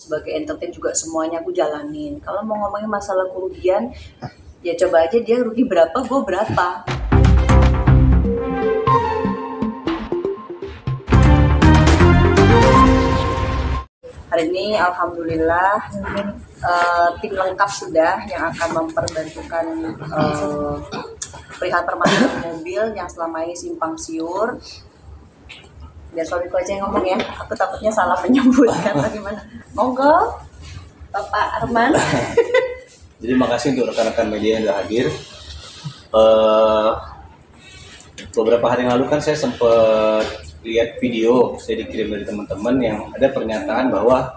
sebagai entertain juga semuanya aku jalanin. Kalau mau ngomongin masalah kerugian, ya coba aja dia rugi berapa, gue berapa. Hari ini alhamdulillah tim lengkap sudah yang akan memperbantukan perihal permasalahan mobil yang selama ini simpang siur. Biar suamiku aja yang ngomong ya, aku takutnya salah menyebutkan bagaimana. Monggo, Bapak Arman. Jadi makasih untuk rekan-rekan media yang sudah hadir. Beberapa hari yang lalu kan saya sempat lihat video, saya dikirim dari teman-teman yang ada pernyataan bahwa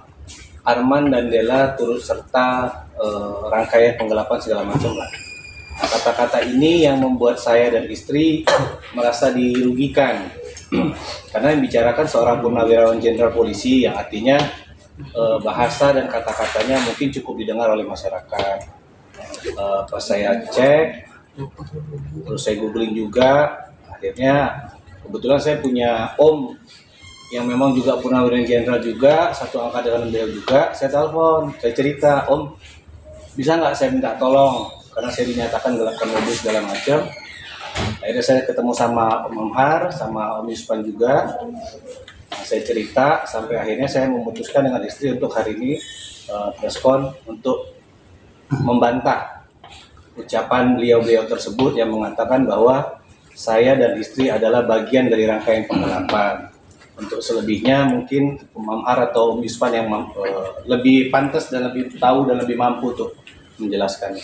Arman dan Della turut serta rangkaian penggelapan segala macam lah. Kata-kata ini yang membuat saya dan istri merasa dirugikan. Karena yang bicarakan seorang purnawirawan jenderal polisi yang artinya bahasa dan kata-katanya mungkin cukup didengar oleh masyarakat. Pas saya cek, terus saya googling juga, akhirnya kebetulan saya punya om yang memang juga purnawirawan jenderal juga, satu angkatan dengan beliau juga. Saya telepon, saya cerita, om bisa nggak saya minta tolong karena saya dinyatakan gelapkan mobil segala macam. Akhirnya saya ketemu sama Om Amhar, sama Om Yuspan juga. Saya cerita sampai akhirnya saya memutuskan dengan istri untuk hari ini preskon untuk membantah ucapan beliau-beliau tersebut yang mengatakan bahwa saya dan istri adalah bagian dari rangkaian penggelapan. Untuk selebihnya mungkin Om Amhar atau Om Yuspan yang lebih pantas dan lebih tahu dan lebih mampu untuk menjelaskan.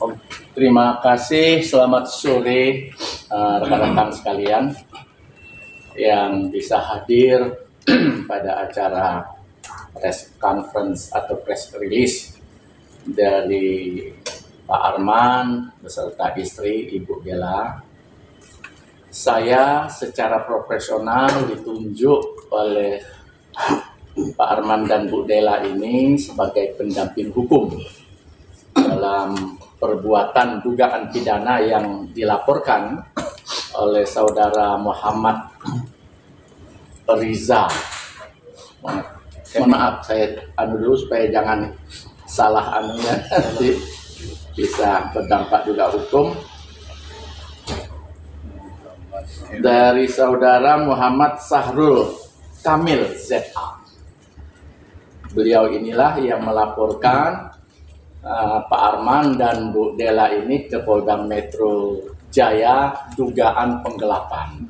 Om, terima kasih. Selamat sore rekan-rekan sekalian yang bisa hadir pada acara press conference atau press release dari Pak Arman beserta istri Ibu Della. Saya secara profesional ditunjuk oleh Pak Arman dan Bu Della ini sebagai pendamping hukum dalam perbuatan dugaan pidana yang dilaporkan oleh saudara Muhammad Riza. Maaf, saya dulu supaya jangan salah anunya, nanti bisa berdampak juga hukum. Dari saudara Muhammad Sahrul Kamil ZA. Beliau inilah yang melaporkan Pak Arman dan Bu Della ini ke Polda Metro Jaya dugaan penggelapan.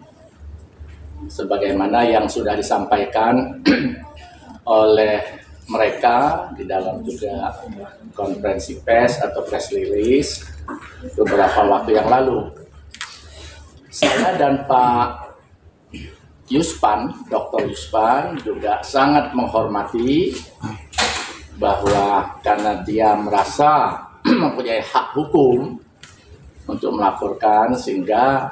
Sebagaimana yang sudah disampaikan oleh mereka di dalam juga konferensi pers atau press release beberapa waktu yang lalu. Saya dan Pak Yuspan, Dr. Yuspan juga sangat menghormati bahwa karena dia merasa mempunyai hak hukum untuk melaporkan, sehingga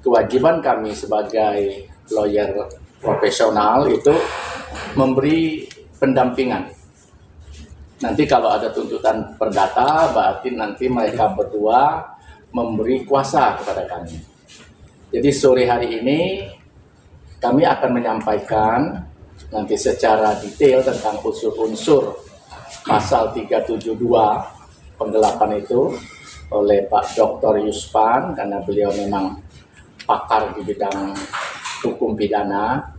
kewajiban kami sebagai lawyer profesional itu memberi pendampingan. Nanti kalau ada tuntutan perdata, berarti nanti mereka berdua memberi kuasa kepada kami. Jadi sore hari ini kami akan menyampaikan nanti secara detail tentang unsur-unsur pasal 372 penggelapan itu oleh Pak Dr. Yuspan, karena beliau memang pakar di bidang hukum pidana.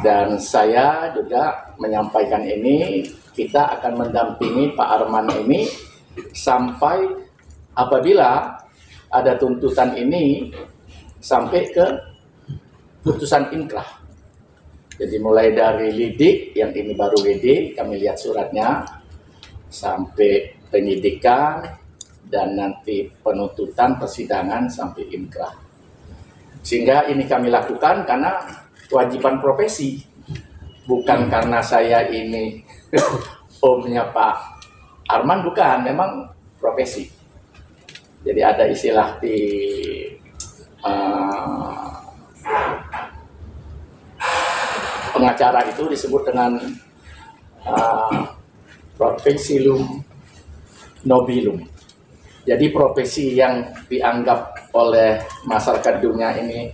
Dan saya juga menyampaikan ini, kita akan mendampingi Pak Arman ini sampai apabila ada tuntutan ini sampai ke putusan inkrah. Jadi mulai dari lidik, yang ini baru lidik, kami lihat suratnya, sampai penyidikan, dan nanti penuntutan persidangan sampai inkrah. Sehingga ini kami lakukan karena kewajiban profesi, bukan karena saya ini omnya Pak Arman, bukan, memang profesi. Jadi ada istilah di pengacara itu disebut dengan profesium nobilum. Jadi profesi yang dianggap oleh masyarakat dunia ini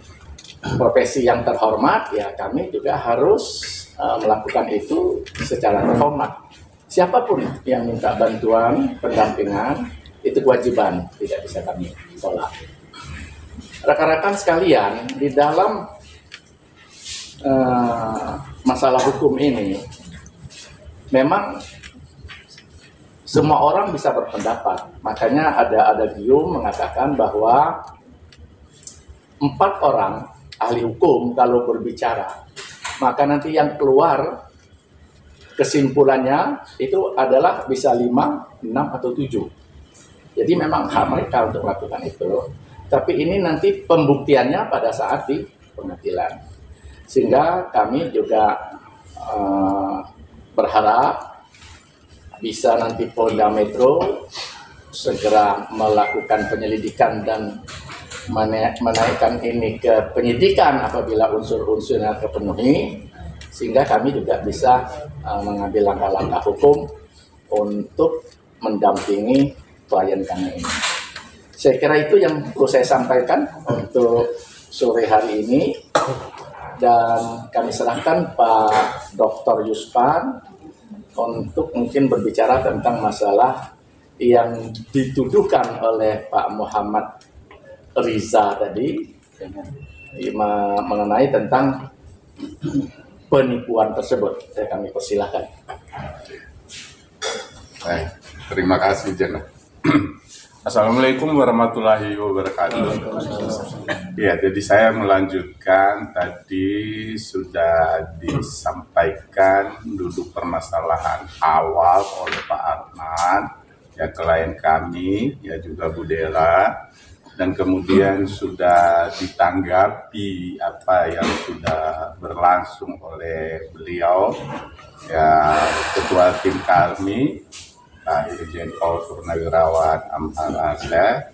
profesi yang terhormat, ya kami juga harus melakukan itu secara terhormat. Siapapun yang minta bantuan, pendampingan, itu kewajiban, tidak bisa kami tolak. Rekan-rekan sekalian, di dalam masalah hukum ini, memang semua orang bisa berpendapat. Makanya ada Gium mengatakan bahwa 4 orang ahli hukum kalau berbicara, maka nanti yang keluar kesimpulannya itu adalah bisa 5, 6, atau 7. Jadi memang hak mereka untuk melakukan itu. Tapi ini nanti pembuktiannya pada saat di pengadilan. Sehingga kami juga berharap bisa nanti Polda Metro segera melakukan penyelidikan dan menaikkan ini ke penyidikan apabila unsur-unsurnya terpenuhi, sehingga kami juga bisa mengambil langkah-langkah hukum untuk mendampingi klien kami ini. Saya kira itu yang perlu saya sampaikan untuk sore hari ini, dan kami serahkan Pak Dr. Yuspan untuk mungkin berbicara tentang masalah yang dituduhkan oleh Pak Muhammad Riza tadi mengenai tentang penipuan tersebut. Kami persilahkan. Baik, terima kasih Jana. Assalamualaikum warahmatullahi wabarakatuh. Ya, jadi saya melanjutkan tadi sudah disampaikan duduk permasalahan awal oleh Pak Arman, ya klien kami, ya juga Bu Dela, dan kemudian sudah ditanggapi apa yang sudah berlangsung oleh beliau, ya ketua tim kami, Pak Irjen Paul Purnawirawan Amharasa.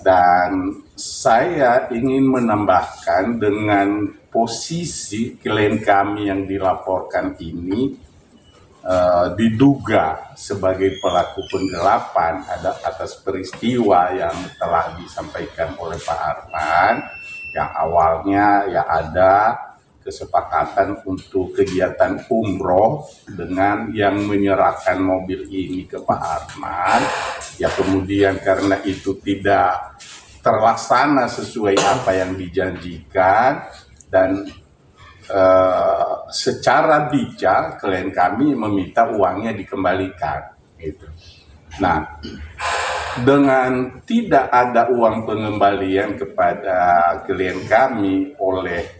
Dan saya ingin menambahkan dengan posisi klien kami yang dilaporkan ini diduga sebagai pelaku penggelapan atas peristiwa yang telah disampaikan oleh Pak Arman, yang awalnya ya ada kesepakatan untuk kegiatan umroh dengan yang menyerahkan mobil ini ke Pak Arman, ya kemudian karena itu tidak terlaksana sesuai apa yang dijanjikan, dan secara bijak klien kami meminta uangnya dikembalikan gitu. Nah, dengan tidak ada uang pengembalian kepada klien kami oleh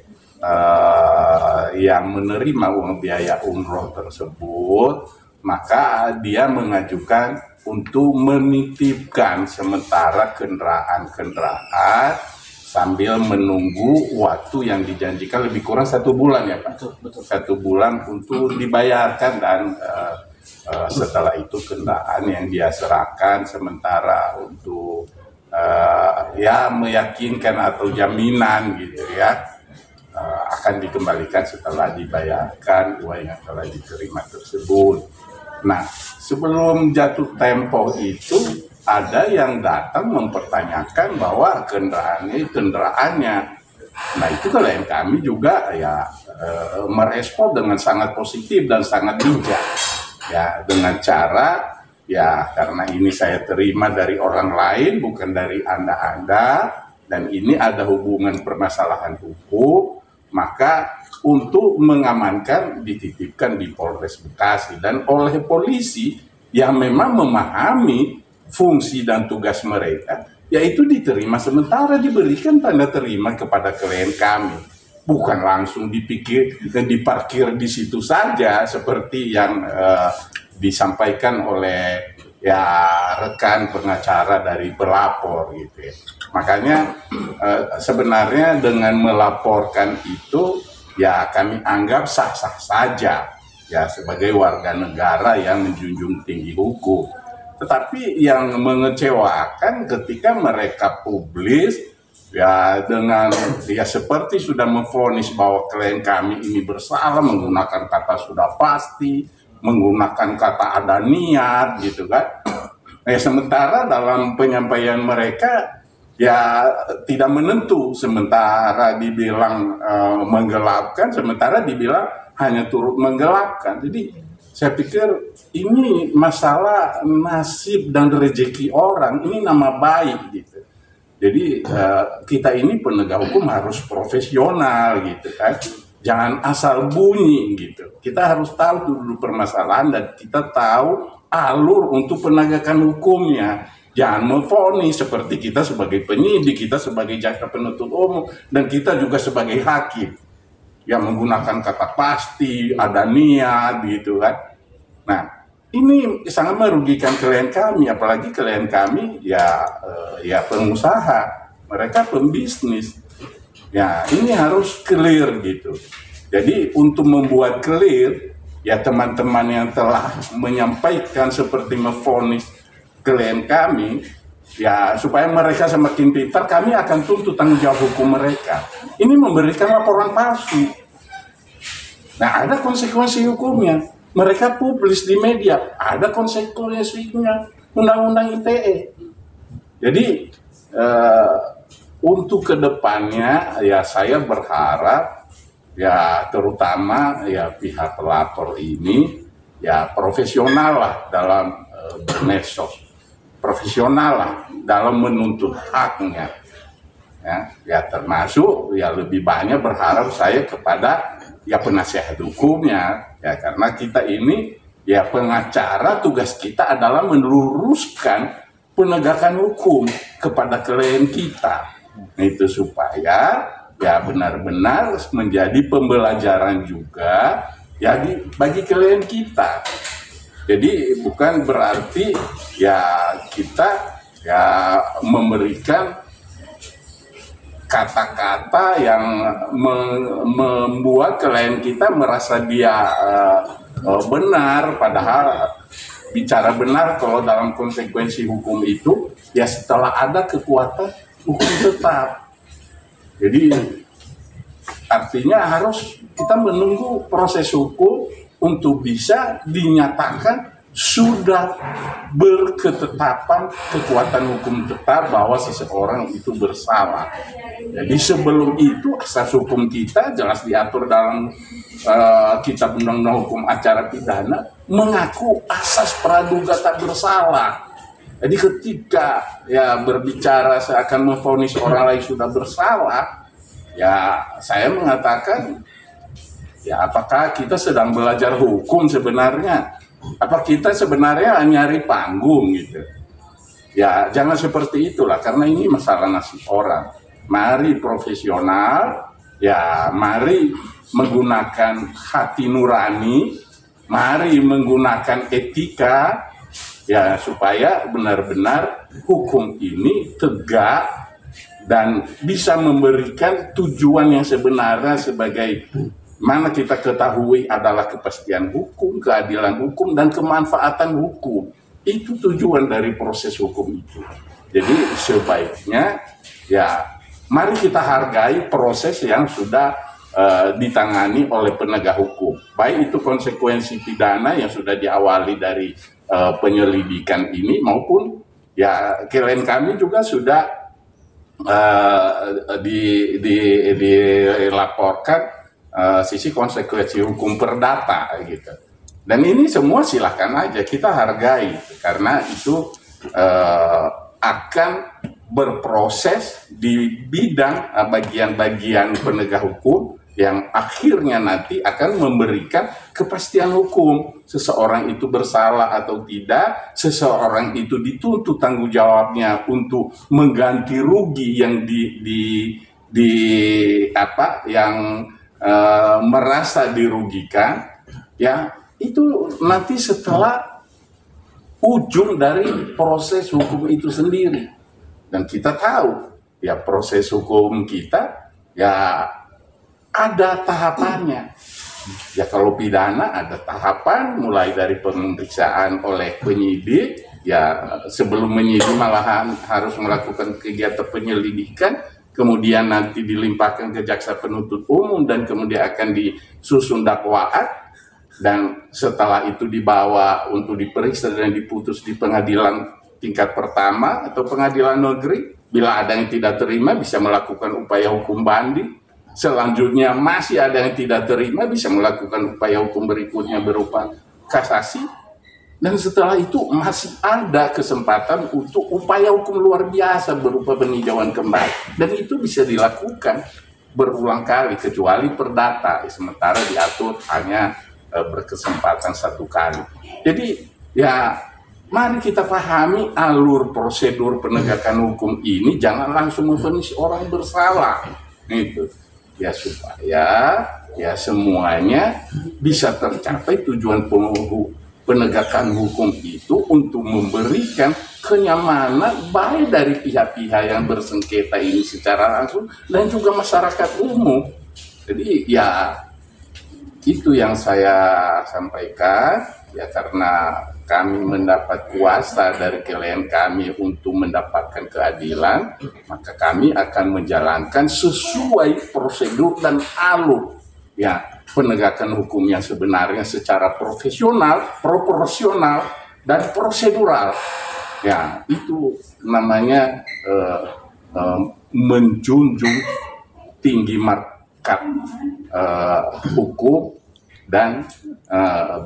yang menerima uang biaya umroh tersebut, maka dia mengajukan untuk menitipkan sementara kendaraan sambil menunggu waktu yang dijanjikan lebih kurang 1 bulan ya Pak. Betul. 1 bulan untuk dibayarkan, dan setelah itu kendaraan yang dia serahkan sementara untuk ya meyakinkan atau jaminan gitu ya, akan dikembalikan setelah dibayarkan uang yang telah diterima tersebut. Nah, sebelum jatuh tempo itu ada yang datang mempertanyakan bahwa kendaraannya. Nah, itu klien kami juga ya merespon dengan sangat positif dan sangat bijak. Ya, dengan cara ya karena ini saya terima dari orang lain bukan dari Anda, dan ini ada hubungan permasalahan hukum, maka untuk mengamankan dititipkan di Polres Bekasi, dan oleh polisi yang memang memahami fungsi dan tugas mereka, yaitu diterima sementara, diberikan tanda terima kepada klien kami, bukan langsung dipikir dan diparkir di situ saja seperti yang disampaikan oleh ya rekan pengacara dari pelapor gitu ya. Makanya sebenarnya dengan melaporkan itu ya kami anggap sah-sah saja ya sebagai warga negara yang menjunjung tinggi hukum. Tetapi yang mengecewakan ketika mereka publis ya dengan ya seperti sudah memvonis bahwa klien kami ini bersalah, menggunakan kata sudah pasti, menggunakan kata ada niat gitu kan. Sementara dalam penyampaian mereka ya tidak menentu, sementara dibilang menggelapkan, sementara dibilang hanya turut menggelapkan. Jadi saya pikir ini masalah nasib dan rezeki orang, ini nama baik gitu. Jadi kita ini penegak hukum harus profesional gitu kan, jangan asal bunyi gitu. Kita harus tahu dulu permasalahan dan kita tahu alur untuk penegakan hukumnya. Jangan memvonis seperti kita sebagai penyidik, kita sebagai jaksa penuntut umum, dan kita juga sebagai hakim yang menggunakan kata pasti, ada niat gitu kan. Nah, ini sangat merugikan klien kami, apalagi klien kami ya pengusaha, mereka pembisnis. Ya, ini harus clear gitu. Jadi untuk membuat clear, ya teman-teman yang telah menyampaikan seperti memvonis klien kami, ya supaya mereka semakin pintar, kami akan tuntut tanggung jawab hukum mereka. Ini memberikan laporan palsu. Nah, ada konsekuensi hukumnya. Mereka publis di media, ada konsekuensinya, Undang-Undang ITE. Jadi untuk kedepannya ya saya berharap ya terutama ya pihak pelapor ini ya profesional lah dalam bermedsos, profesional lah dalam menuntut haknya. Ya termasuk ya lebih banyak berharap saya kepada ya penasihat hukumnya. Ya, karena kita ini ya pengacara, tugas kita adalah meluruskan penegakan hukum kepada klien kita. Itu supaya ya benar-benar menjadi pembelajaran juga ya bagi klien kita. Jadi bukan berarti ya kita ya memberikan kata-kata yang membuat klien kita merasa dia benar, padahal bicara benar kalau dalam konsekuensi hukum itu ya setelah ada kekuatan hukum tetap. Jadi artinya harus kita menunggu proses hukum untuk bisa dinyatakan sudah berketetapan kekuatan hukum tetap bahwa seseorang itu bersalah. Jadi sebelum itu asas hukum kita jelas diatur dalam Kitab Undang-Undang Hukum Acara Pidana mengaku asas praduga tak bersalah. Jadi ketika ya berbicara seakan memvonis orang lain sudah bersalah, ya saya mengatakan ya apakah kita sedang belajar hukum sebenarnya? Apa kita sebenarnya nyari panggung gitu? Ya jangan seperti itulah, karena ini masalah nasib orang. Mari profesional, ya mari menggunakan hati nurani, mari menggunakan etika, ya supaya benar-benar hukum ini tegak dan bisa memberikan tujuan yang sebenarnya sebagai mana kita ketahui adalah kepastian hukum, keadilan hukum, dan kemanfaatan hukum. Itu tujuan dari proses hukum itu. Jadi sebaiknya ya mari kita hargai proses yang sudah ditangani oleh penegak hukum. Baik itu konsekuensi pidana yang sudah diawali dari penyelidikan ini maupun ya klien kami juga sudah dilaporkan sisi konsekuensi hukum perdata gitu. Dan ini semua silakan aja kita hargai karena itu akan berproses di bidang bagian-bagian penegak hukum yang akhirnya nanti akan memberikan kepastian hukum. Seseorang itu bersalah atau tidak, seseorang itu dituntut tanggung jawabnya untuk mengganti rugi yang merasa dirugikan, ya itu nanti setelah ujung dari proses hukum itu sendiri. Dan kita tahu ya proses hukum kita ya ada tahapannya. Ya kalau pidana ada tahapan mulai dari pemeriksaan oleh penyidik, ya sebelum menyidik malahan harus melakukan kegiatan penyelidikan, kemudian nanti dilimpahkan ke jaksa penuntut umum dan kemudian akan disusun dakwaan, dan setelah itu dibawa untuk diperiksa dan diputus di pengadilan tingkat pertama atau pengadilan negeri. Bila ada yang tidak terima bisa melakukan upaya hukum banding, selanjutnya masih ada yang tidak terima, bisa melakukan upaya hukum berikutnya berupa kasasi. Dan setelah itu masih ada kesempatan untuk upaya hukum luar biasa berupa peninjauan kembali. Dan itu bisa dilakukan berulang kali, kecuali perdata. Sementara diatur hanya berkesempatan 1 kali. Jadi ya mari kita pahami alur prosedur penegakan hukum ini, jangan langsung memvonis orang bersalah. Itu ya supaya ya semuanya bisa tercapai tujuan penegakan hukum itu untuk memberikan kenyamanan baik dari pihak-pihak yang bersengketa ini secara langsung dan juga masyarakat umum. Jadi ya itu yang saya sampaikan, ya karena kami mendapat kuasa dari klien kami untuk mendapatkan keadilan, maka kami akan menjalankan sesuai prosedur dan alur ya penegakan hukum yang sebenarnya secara profesional, proporsional, dan prosedural. Ya, itu namanya menjunjung tinggi martabat hukum dan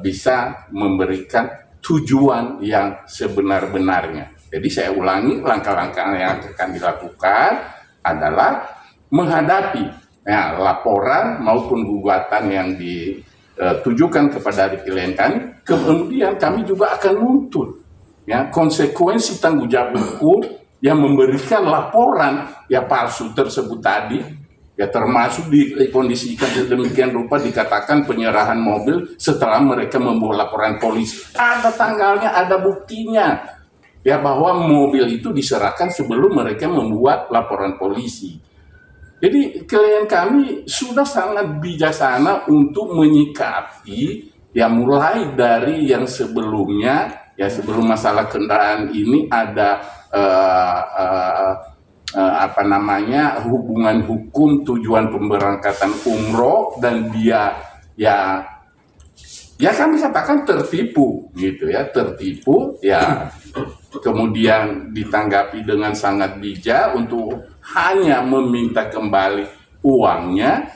bisa memberikan tujuan yang sebenar-benarnya. Jadi saya ulangi, langkah-langkah yang akan dilakukan adalah menghadapi ya, laporan maupun gugatan yang ditujukan kepada klien kami. Kemudian kami juga akan nuntut ya, konsekuensi tanggung jawab hukum yang memberikan laporan ya palsu tersebut tadi. Ya termasuk dikondisikan sedemikian rupa dikatakan penyerahan mobil setelah mereka membuat laporan polisi. Ada tanggalnya, ada buktinya. Ya bahwa mobil itu diserahkan sebelum mereka membuat laporan polisi. Jadi klien kami sudah sangat bijaksana untuk menyikapi ya mulai dari yang sebelumnya, ya sebelum masalah kendaraan ini ada hubungan hukum tujuan pemberangkatan umroh dan dia ya kami katakan tertipu gitu ya, tertipu ya, kemudian ditanggapi dengan sangat bijak untuk hanya meminta kembali uangnya,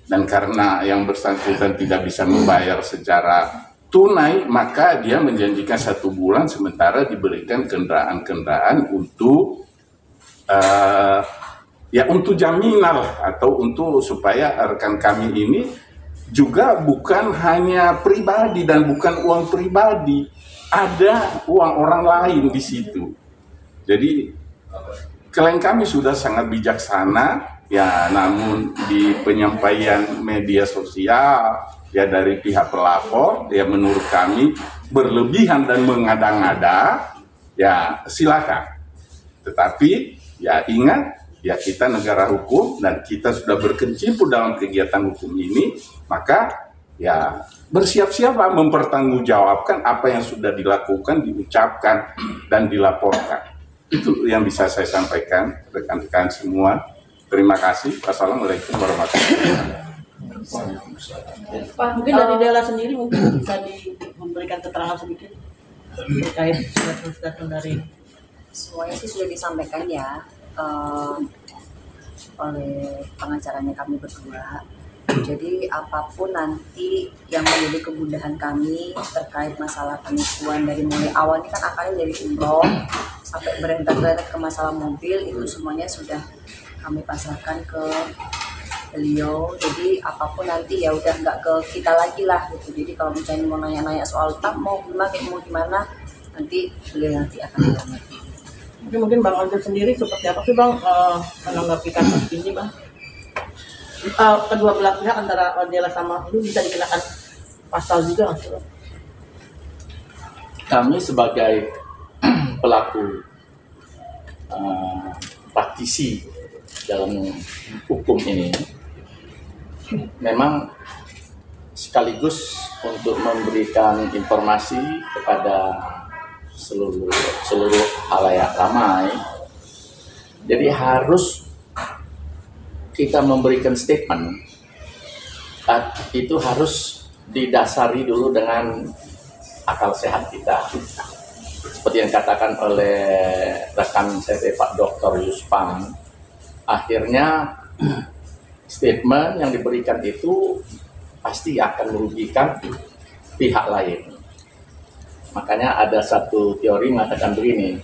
dan karena yang bersangkutan tidak bisa membayar secara tunai maka dia menjanjikan 1 bulan sementara diberikan kendaraan-kendaraan untuk untuk jaminan atau untuk supaya rekan kami ini juga bukan hanya pribadi dan bukan uang pribadi, ada uang orang lain di situ. Jadi klien kami sudah sangat bijaksana ya, namun di penyampaian media sosial ya dari pihak pelapor ya menurut kami berlebihan dan mengada-ngada, ya silakan. Tetapi ya ingat, ya kita negara hukum dan kita sudah berkecimpung dalam kegiatan hukum ini, maka ya bersiap-siaplah mempertanggungjawabkan apa yang sudah dilakukan, diucapkan, dan dilaporkan. Itu yang bisa saya sampaikan rekan-rekan semua. Terima kasih. Wassalamualaikum warahmatullahi wabarakatuh. Pak, mungkin dari Dela sendiri mungkin bisa memberikan keterangan sedikit terkait statement dari Semuanya sih sudah disampaikan ya oleh pengacaranya kami berdua. Jadi apapun nanti yang menjadi kemudahan kami terkait masalah penipuan dari mulai awal ini kan akalnya dari umroh sampai berentet-rentet ke masalah mobil, itu semuanya sudah kami pasrahkan ke beliau. Jadi apapun nanti ya udah nggak ke kita lagi lah gitu. Jadi kalau misalnya mau nanya-nanya soal utang mau gimana nanti beliau nanti akan ditanggapi. mungkin Bang Ojek sendiri seperti apa sih Bang menanggapi kasus ini Bang? Kedua belah pihak antara Dela sama lu bisa dikenakan pasal juga nggak sih Bang? Kami sebagai pelaku praktisi dalam hukum ini memang sekaligus untuk memberikan informasi kepada seluruh halayak ramai. Jadi harus kita memberikan statement itu harus didasari dulu dengan akal sehat kita. Seperti yang dikatakan oleh rekan saya Pak Dr. Yuspang, akhirnya statement yang diberikan itu pasti akan merugikan pihak lain. Makanya ada satu teori mengatakan begini,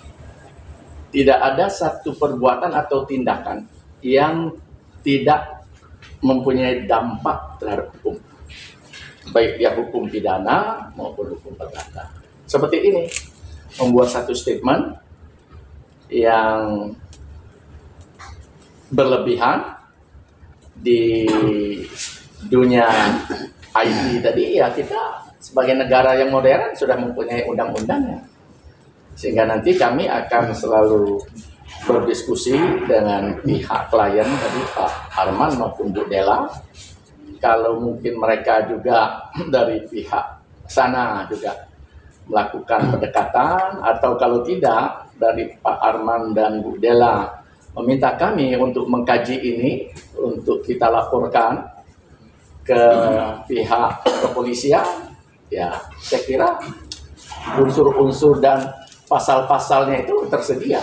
tidak ada satu perbuatan atau tindakan yang tidak mempunyai dampak terhadap hukum, baik dia hukum pidana maupun hukum perdata. Seperti ini, membuat satu statement yang berlebihan di dunia IT tadi, ya kita sebagai negara yang modern sudah mempunyai undang-undangnya, sehingga nanti kami akan selalu berdiskusi dengan pihak klien tadi Pak Arman maupun Bu Della. Kalau mungkin mereka juga dari pihak sana juga melakukan pendekatan, atau kalau tidak dari Pak Arman dan Bu Della meminta kami untuk mengkaji ini, untuk kita laporkan ke pihak kepolisian, ya saya kira unsur-unsur dan pasal-pasalnya itu tersedia.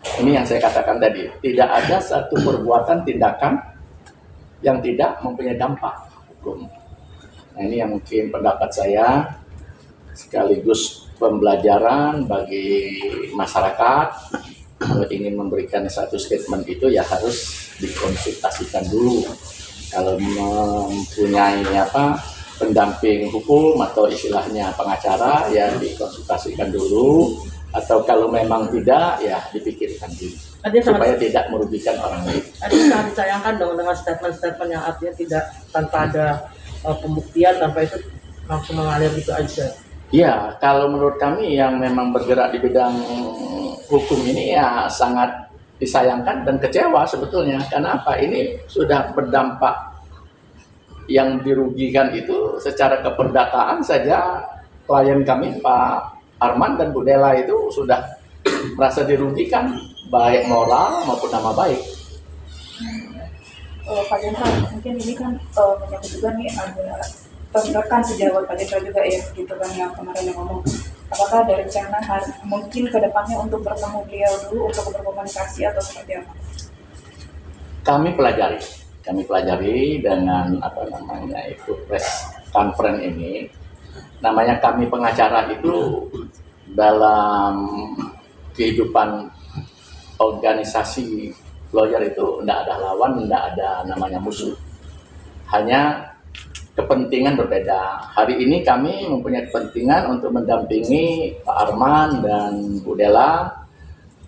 Ini yang saya katakan tadi, tidak ada satu perbuatan tindakan yang tidak mempunyai dampak hukum. Nah, ini yang mungkin pendapat saya, sekaligus pembelajaran bagi masyarakat. Kalau ingin memberikan satu statement itu ya harus dikonsultasikan dulu. Kalau mempunyai pendamping hukum atau istilahnya pengacara, ya dikonsultasikan dulu. Atau kalau memang tidak, ya dipikirkan dulu supaya tidak merugikan orang lain. Ada sangat disayangkan dong dengan statement-statement yang artinya tidak tanpa ada pembuktian, tanpa itu langsung mengalir gitu aja. Ya, kalau menurut kami yang memang bergerak di bidang hukum ini ya sangat disayangkan dan kecewa sebetulnya. Karena apa? Ini sudah berdampak, yang dirugikan itu secara keperdataan saja klien kami Pak Arman dan Bu Della itu sudah merasa dirugikan, baik moral maupun nama baik. Pak Jenderal, mungkin ini kan menyangkut juga nih ada rekan sejawat Pak Jenderal juga ya, gitu kan yang kemarin yang ngomong. Apakah ada rencana mungkin ke depannya untuk bertemu beliau dulu untuk berkomunikasi atau seperti apa? Kami pelajari dengan press conference ini. Namanya kami pengacara itu dalam kehidupan organisasi lawyer itu tidak ada lawan, tidak ada namanya musuh. Hanya kepentingan berbeda. Hari ini kami mempunyai kepentingan untuk mendampingi Pak Arman dan Bu Della.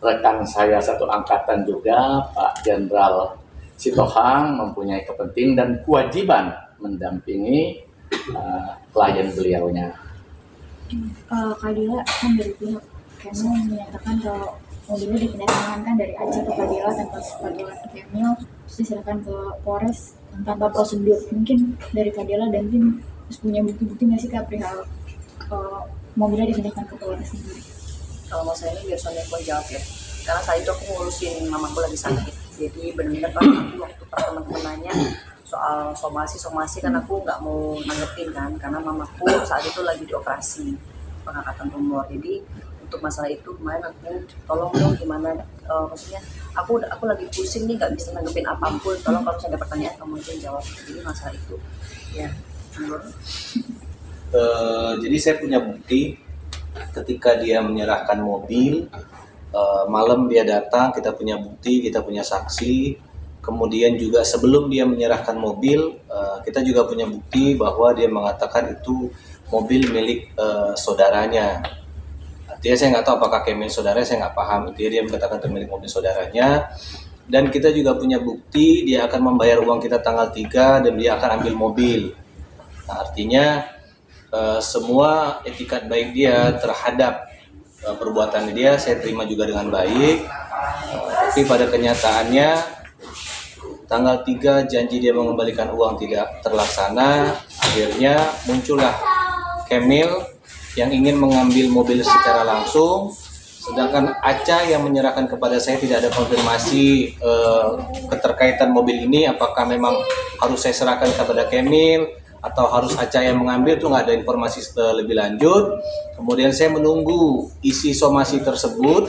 Rekan saya satu angkatan juga, Pak Jenderal Sitohang, mempunyai kepentingan dan kewajiban mendampingi klien beliaunya. Kak Dila kan dari pihak Kemil menyatakan kalau mobilnya dipindahkan dari Aceh ke Padilla tanpa sepengetahuan Kemil, diserahkan ke Polres tanpa prosedur. Mungkin dari Padilla dan tim harus punya bukti-bukti nggak sih Kak perihal mobilnya dipindahkan ke Polres sendiri? Kalau mau saya ini biar suami aku jawab ya, karena saat itu aku ngurusin mamaku lagi sakit, jadi benar-benar waktu pas teman-teman nanya soal somasi kan aku nggak mau nanggepin kan, karena mamaku saat itu lagi dioperasi pengangkatan tumor. Jadi untuk masalah itu kemarin aku tolong dong gimana, maksudnya aku lagi pusing nih, nggak bisa nanggepin apapun, tolong kalau saya ada pertanyaan kamu aja jawab. Jadi masalah itu ya jadi saya punya bukti ketika dia menyerahkan mobil, malam dia datang, kita punya bukti, kita punya saksi. Kemudian juga sebelum dia menyerahkan mobil, kita juga punya bukti bahwa dia mengatakan itu mobil milik saudaranya. Artinya saya nggak tahu apakah Kemil saudaranya, saya nggak paham. Dia mengatakan itu milik mobil saudaranya. Dan kita juga punya bukti dia akan membayar uang kita tanggal 3 dan dia akan ambil mobil. Nah, artinya semua etikat baik dia terhadap perbuatan dia saya terima juga dengan baik. Tapi pada kenyataannya tanggal 3 janji dia mengembalikan uang tidak terlaksana. Akhirnya muncullah Kemil yang ingin mengambil mobil secara langsung, sedangkan Aca yang menyerahkan kepada saya tidak ada konfirmasi keterkaitan mobil ini, apakah memang harus saya serahkan kepada Kemil atau harus Aca yang mengambil, itu nggak ada informasi lebih lanjut. Kemudian saya menunggu isi somasi tersebut.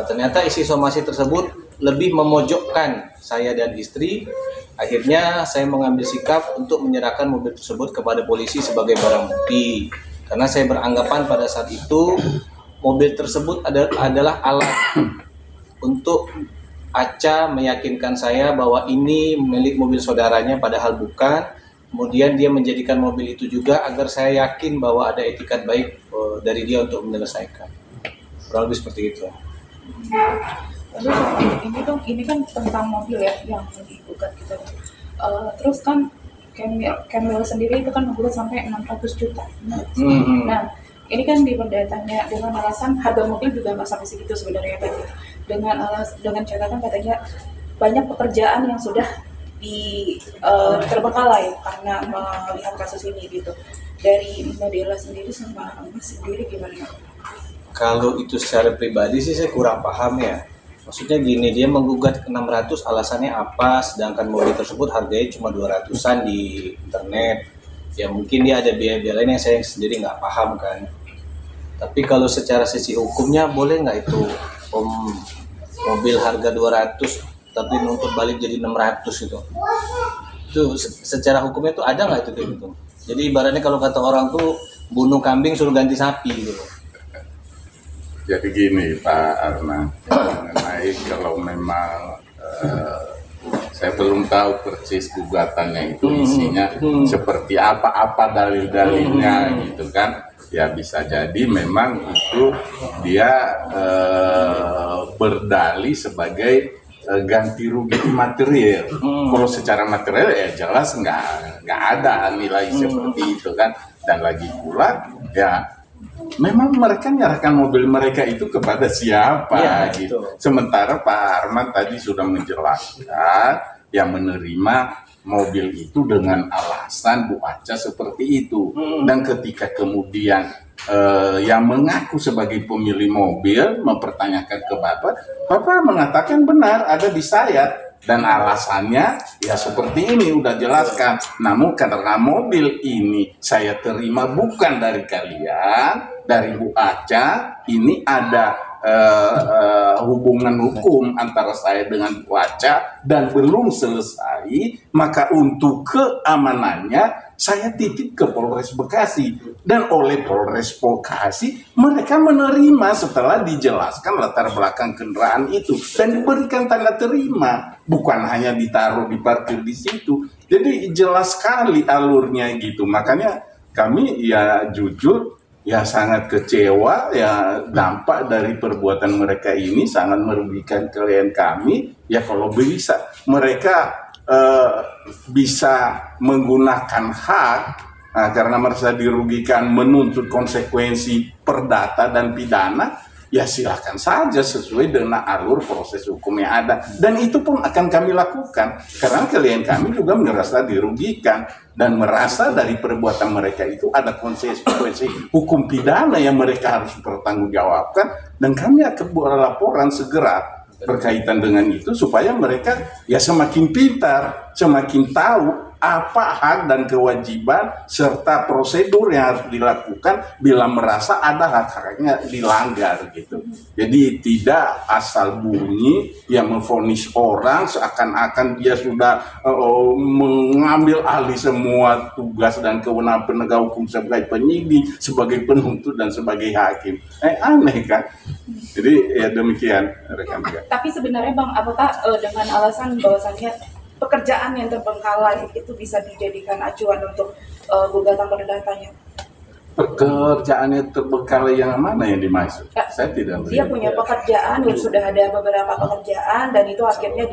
Ternyata isi somasi tersebut lebih memojokkan saya dan istri. Akhirnya saya mengambil sikap untuk menyerahkan mobil tersebut kepada polisi sebagai barang bukti. Karena saya beranggapan pada saat itu mobil tersebut adalah alat untuk Aca meyakinkan saya bahwa ini milik mobil saudaranya, padahal bukan. Kemudian dia menjadikan mobil itu juga agar saya yakin bahwa ada etikat baik dari dia untuk menyelesaikan. Kurang lebih seperti itu. Lalu ini kan tentang mobil ya yang digugat gitu. Terus kan Camel sendiri itu kan menggugat sampai 600 juta. Nah, ini kan diperdatanya dengan alasan harga mobil juga nggak sampai segitu sebenarnya tadi. Dengan catatan katanya banyak pekerjaan yang sudah terbengkalai karena melihat kasus ini gitu. Dari Mbak Della sendiri sama Mas sendiri gimana? Kalau itu secara pribadi sih saya kurang paham ya. Maksudnya gini, dia menggugat 600 alasannya apa, sedangkan mobil tersebut harganya cuma 200-an di internet. Ya mungkin dia ada biaya-biaya lain yang saya sendiri nggak paham kan. Tapi kalau secara sisi hukumnya boleh nggak itu mobil harga 200 tapi nuntut balik jadi 600 itu? Itu secara hukumnya tuh ada nggak itu kayak gitu? Jadi ibaratnya kalau kata orang tuh bunuh kambing suruh ganti sapi gitu. Jadi gini Pak Arman, mengenai kalau memang saya belum tahu persis gugatannya itu isinya seperti apa dalil-dalilnya gitu kan. Ya bisa jadi memang itu dia berdalih sebagai ganti rugi material. Kalau secara material ya jelas nggak ada nilai seperti itu kan. Dan lagi pula ya memang mereka menyerahkan mobil mereka itu kepada siapa ya, gitu. Betul. Sementara Pak Arman tadi sudah menjelaskan yang menerima mobil itu dengan alasan Bu Aca seperti itu. Dan ketika kemudian yang mengaku sebagai pemilik mobil mempertanyakan ke Bapak mengatakan benar ada di saya. Dan alasannya ya seperti ini udah jelaskan. Namun karena mobil ini saya terima bukan dari kalian, dari Bu Aca, ini ada hubungan hukum antara saya dengan Bu Aca dan belum selesai, maka untuk keamanannya saya titip ke Polres Bekasi. Dan oleh Polres Bekasi mereka menerima setelah dijelaskan latar belakang kendaraan itu dan diberikan tanda terima, bukan hanya ditaruh di parkir di situ. Jadi jelas sekali alurnya gitu. Makanya kami ya jujur ya sangat kecewa ya, dampak dari perbuatan mereka ini sangat merugikan klien kami. Ya kalau bisa mereka bisa menggunakan hak karena merasa dirugikan menuntut konsekuensi perdata dan pidana, ya silakan saja sesuai dengan alur proses hukum yang ada. Dan itu pun akan kami lakukan karena klien kami juga merasa dirugikan dan merasa dari perbuatan mereka itu ada konsekuensi hukum pidana yang mereka harus bertanggungjawabkan, dan kami akan buat laporan segera berkaitan dengan itu supaya mereka ya semakin pintar, semakin tahu apa hak dan kewajiban serta prosedur yang harus dilakukan bila merasa ada hak-haknya dilanggar gitu. Jadi tidak asal bunyi yang memvonis orang seakan-akan dia sudah mengambil alih semua tugas dan kewenangan penegak hukum sebagai penyidik, sebagai penuntut dan sebagai hakim. Aneh kan? Jadi ya demikian rekan-rekan. Tapi sebenarnya Bang, apakah dengan alasan bahwasannya pekerjaan yang terbengkalai itu bisa dijadikan acuan untuk gugatan perdatanya? Pekerjaannya terbengkalai yang mana yang dimaksud? Saya tidak Dia punya pekerjaan yang sudah ada beberapa pekerjaan dan itu akhirnya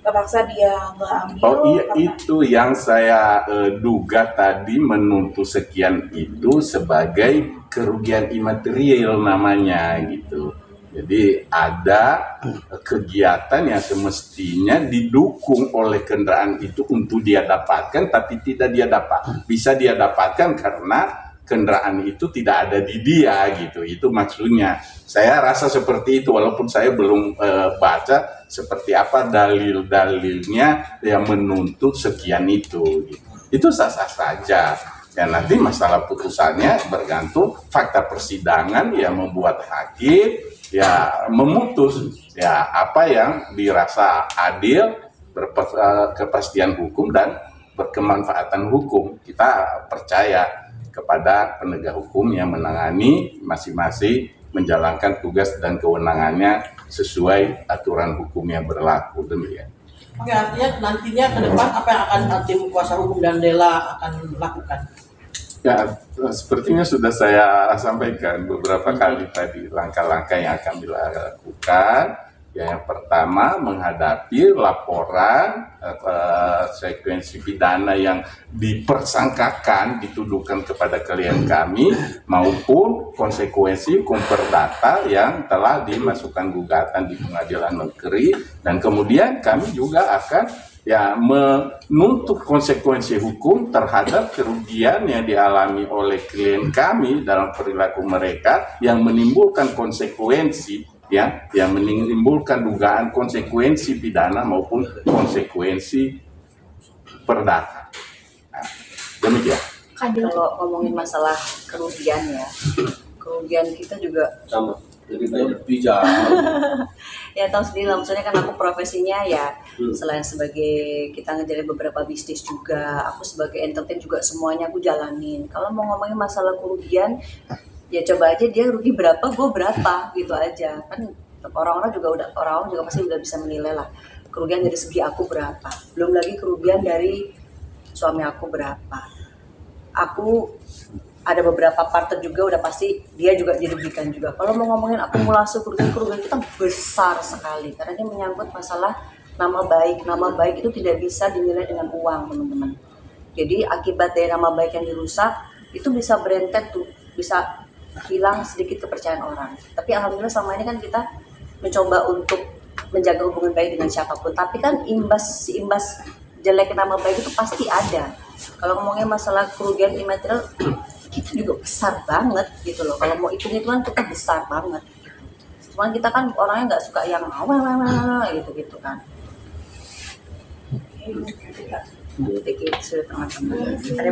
terpaksa dia mengambil. Oh iya, itu yang saya duga tadi menuntut sekian itu sebagai kerugian imaterial namanya gitu. Jadi ada kegiatan yang semestinya didukung oleh kendaraan itu untuk dia dapatkan, tapi tidak dia dapat. Bisa dia dapatkan karena kendaraan itu tidak ada di dia gitu. Itu maksudnya. Saya rasa seperti itu, walaupun saya belum baca seperti apa dalil-dalilnya yang menuntut sekian itu. Gitu. Itu sah-sah saja. Ya nanti masalah putusannya bergantung fakta persidangan yang membuat hakim ya memutus ya apa yang dirasa adil, kepastian hukum dan berkemanfaatan hukum. Kita percaya kepada penegak hukum yang menangani masing-masing menjalankan tugas dan kewenangannya sesuai aturan hukum yang berlaku. Demikian. Oke, artinya nantinya ke depan apa yang akan tim kuasa hukum dan Dela akan lakukan? Ya, sepertinya sudah saya sampaikan beberapa kali tadi langkah-langkah yang akan dilakukan. Ya, yang pertama menghadapi laporan sekuensi pidana yang dipersangkakan, dituduhkan kepada klien kami maupun konsekuensi hukum perdata yang telah dimasukkan gugatan di pengadilan negeri, dan kemudian kami juga akan ya menuntut konsekuensi hukum terhadap kerugian yang dialami oleh klien kami dalam perilaku mereka yang menimbulkan konsekuensi ya, yang menimbulkan dugaan konsekuensi pidana maupun konsekuensi perdata. Nah, demikian. Kalau ngomongin masalah kerugian ya, kerugian kita juga sama lebih jauh. ya tahu sendiri lah, maksudnya kan aku profesinya ya selain sebagai kita ngejalin beberapa bisnis juga, aku sebagai entertain juga semuanya aku jalanin. Kalau mau ngomongin masalah kerugian, ya coba aja dia rugi berapa, gue berapa, gitu aja. Kan orang-orang juga pasti udah bisa menilai lah kerugian dari segi aku berapa. Belum lagi kerugian dari suami aku berapa. Aku ada beberapa partner juga udah pasti dia juga dirugikan juga. Kalau mau ngomongin akumulasi kerugian kita besar sekali karena ini menyangkut masalah nama baik. Nama baik itu tidak bisa dinilai dengan uang, teman-teman. Jadi akibat dari nama baik yang dirusak itu bisa berentet tuh, bisa hilang sedikit kepercayaan orang. Tapi alhamdulillah selama ini kan kita mencoba untuk menjaga hubungan baik dengan siapapun. Tapi kan imbas jelek nama baik itu pasti ada. Kalau ngomongnya masalah kerugian imaterial itu juga besar banget gitu loh. Kalau mau hitung-hitungan kita besar banget. Cuman kita kan orangnya nggak suka yang gitu kan. Gitu teman-teman. Ada